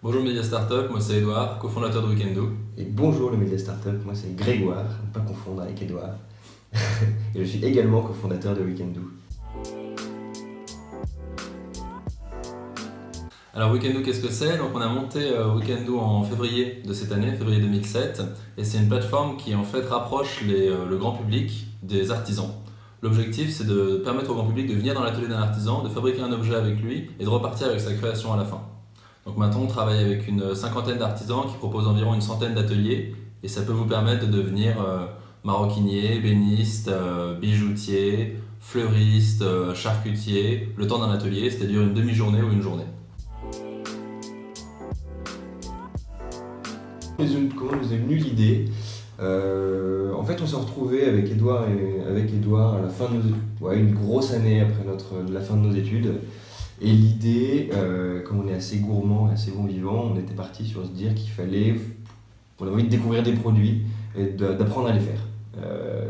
Bonjour Media Startup, moi c'est Edouard, cofondateur de Weekendoo. Et bonjour le Média Startup, moi c'est Grégoire, ne pas confondre avec Edouard. Et je suis également cofondateur de Weekendoo. Alors Weekendoo, qu'est-ce que c'est? Donc on a monté Weekendoo en février de cette année, février 2007, et c'est une plateforme qui en fait rapproche le grand public des artisans. L'objectif c'est de permettre au grand public de venir dans l'atelier d'un artisan, de fabriquer un objet avec lui et de repartir avec sa création à la fin. Donc maintenant on travaille avec une cinquantaine d'artisans qui proposent environ une centaine d'ateliers et ça peut vous permettre de devenir maroquinier, ébéniste, bijoutier, fleuriste, charcutier, le temps d'un atelier, c'est-à-dire une demi-journée ou une journée. Comment nous est venue l'idée? En fait, on s'est retrouvé avec Edouard à la fin de nos études, une grosse année après la fin de nos études. Et l'idée, comme on est assez gourmand et assez bon vivant, on était parti sur se dire on avait envie de découvrir des produits et d'apprendre à les faire.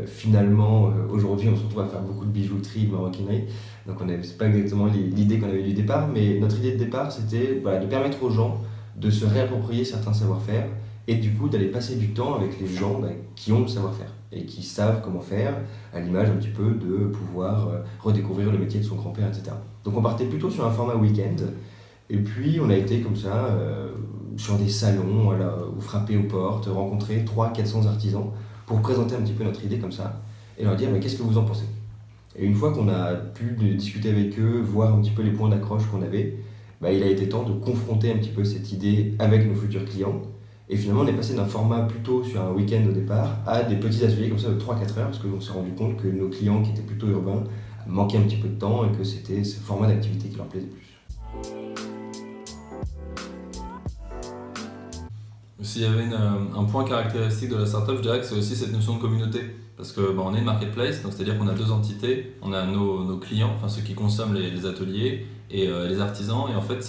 Finalement, aujourd'hui, on se retrouve à faire beaucoup de bijouterie, de maroquinerie. Donc, c'est pas exactement l'idée qu'on avait du départ, mais notre idée de départ, c'était de permettre aux gens de se réapproprier certains savoir-faire et du coup d'aller passer du temps avec les gens qui ont le savoir-faire et qui savent comment faire, à l'image un petit peu de pouvoir redécouvrir le métier de son grand-père, etc. Donc on partait plutôt sur un format week-end, et puis on a été comme ça sur des salons, ou frapper aux portes, rencontrer 300-400 artisans pour présenter un petit peu notre idée comme ça, et leur dire mais qu'est-ce que vous en pensez? Et une fois qu'on a pu discuter avec eux, voir un petit peu les points d'accroche qu'on avait, il a été temps de confronter un petit peu cette idée avec nos futurs clients. Et finalement, on est passé d'un format plutôt sur un week-end au départ à des petits ateliers comme ça de 3-4 heures, parce qu'on s'est rendu compte que nos clients qui étaient plutôt urbains manquaient un petit peu de temps et que c'était ce format d'activité qui leur plaisait plus. S'il y avait un point caractéristique de la startup, je dirais que c'est aussi cette notion de communauté. Parce que on est une marketplace, donc c'est-à-dire qu'on a deux entités. On a nos clients, enfin ceux qui consomment les ateliers, et les artisans. Et en fait,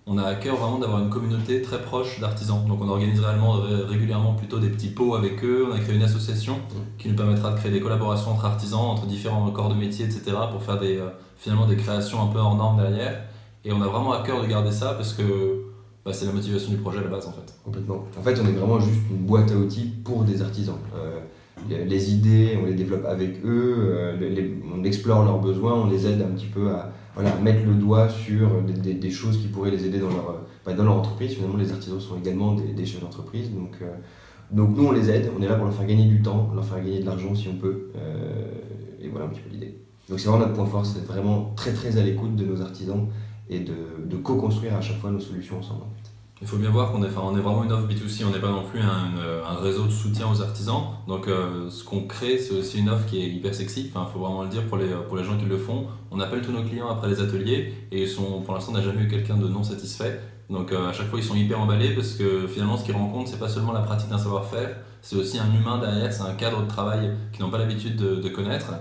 on a à cœur vraiment d'avoir une communauté très proche d'artisans. Donc on organise régulièrement plutôt des petits pots avec eux. On a créé une association qui nous permettra de créer des collaborations entre artisans, entre différents corps de métier, etc. pour faire finalement des créations un peu hors normes derrière. Et on a vraiment à cœur de garder ça parce que c'est la motivation du projet à la base en fait. Complètement. En fait, on est vraiment juste une boîte à outils pour des artisans. Les idées, on les développe avec eux, on explore leurs besoins, on les aide un petit peu à mettre le doigt sur des choses qui pourraient les aider dans leur entreprise. Finalement, les artisans sont également des chefs d'entreprise. Donc nous, on les aide, on est là pour leur faire gagner du temps, leur faire gagner de l'argent si on peut. Et voilà un petit peu l'idée. Donc c'est vraiment notre point fort, c'est d'être vraiment très très à l'écoute de nos artisans et de co-construire à chaque fois nos solutions ensemble. En fait. Il faut bien voir qu'on est vraiment une offre B2C, on n'est pas non plus un réseau de soutien aux artisans. Donc ce qu'on crée, c'est aussi une offre qui est hyper sexy. Enfin, il faut vraiment le dire pour les gens qui le font. On appelle tous nos clients après les ateliers et pour l'instant, on n'a jamais eu quelqu'un de non satisfait. Donc à chaque fois, ils sont hyper emballés parce que finalement, ce qu'ils rencontrent, c'est pas seulement la pratique d'un savoir-faire, c'est aussi un humain derrière, c'est un cadre de travail qu'ils n'ont pas l'habitude de connaître.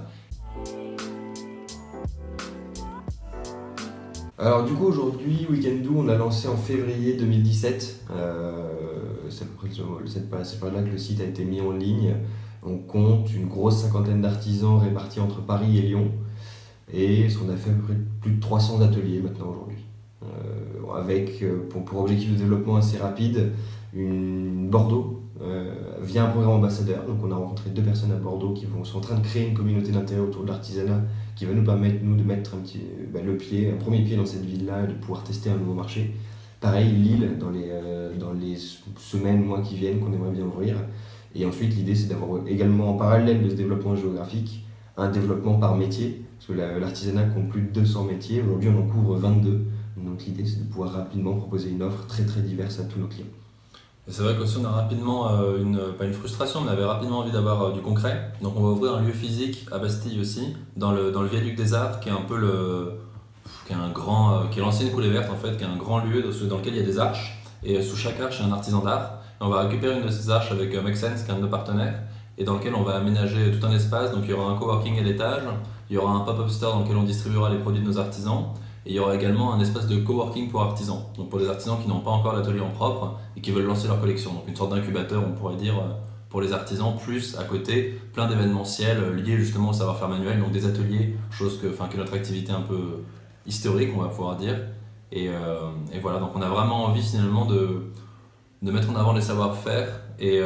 Alors du coup aujourd'hui, Weekendoo, on a lancé en février 2017, c'est à peu près cette période-là que le site a été mis en ligne. On compte une grosse cinquantaine d'artisans répartis entre Paris et Lyon, et on a fait à peu près plus de 300 ateliers maintenant aujourd'hui, avec pour objectif de développement assez rapide, Bordeaux via un programme ambassadeur. Donc on a rencontré 2 personnes à Bordeaux qui sont en train de créer une communauté d'intérêt autour de l'artisanat qui va nous permettre de mettre un premier pied dans cette ville-là et de pouvoir tester un nouveau marché. Pareil, Lille dans les semaines, mois qui viennent qu'on aimerait bien ouvrir. Et ensuite l'idée c'est d'avoir également en parallèle de ce développement géographique un développement par métier, parce que l'artisanat compte plus de 200 métiers, aujourd'hui on en couvre 22. Donc l'idée c'est de pouvoir rapidement proposer une offre très très diverse à tous nos clients. C'est vrai qu'aussi on a rapidement, pas une frustration, mais on avait rapidement envie d'avoir du concret. Donc on va ouvrir un lieu physique à Bastille aussi, dans le Viaduc des Arts, qui est un peu qui est l'ancienne Coulée Verte en fait, qui est un grand lieu dans lequel il y a des arches. Et sous chaque arche, il y a un artisan d'art. Et on va récupérer une de ces arches avec Make Sense, qui est un de nos partenaires, et dans lequel on va aménager tout un espace. Donc il y aura un coworking à l'étage, il y aura un pop-up store dans lequel on distribuera les produits de nos artisans. Et il y aura également un espace de coworking pour artisans, donc pour les artisans qui n'ont pas encore l'atelier en propre et qui veulent lancer leur collection. Donc une sorte d'incubateur, on pourrait dire, pour les artisans, plus à côté plein d'événementiels liés justement au savoir-faire manuel, donc des ateliers, chose que notre activité un peu historique, on va pouvoir dire. Et voilà, donc on a vraiment envie finalement de mettre en avant les savoir-faire et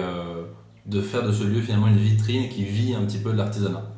de faire de ce lieu finalement une vitrine qui vit un petit peu de l'artisanat.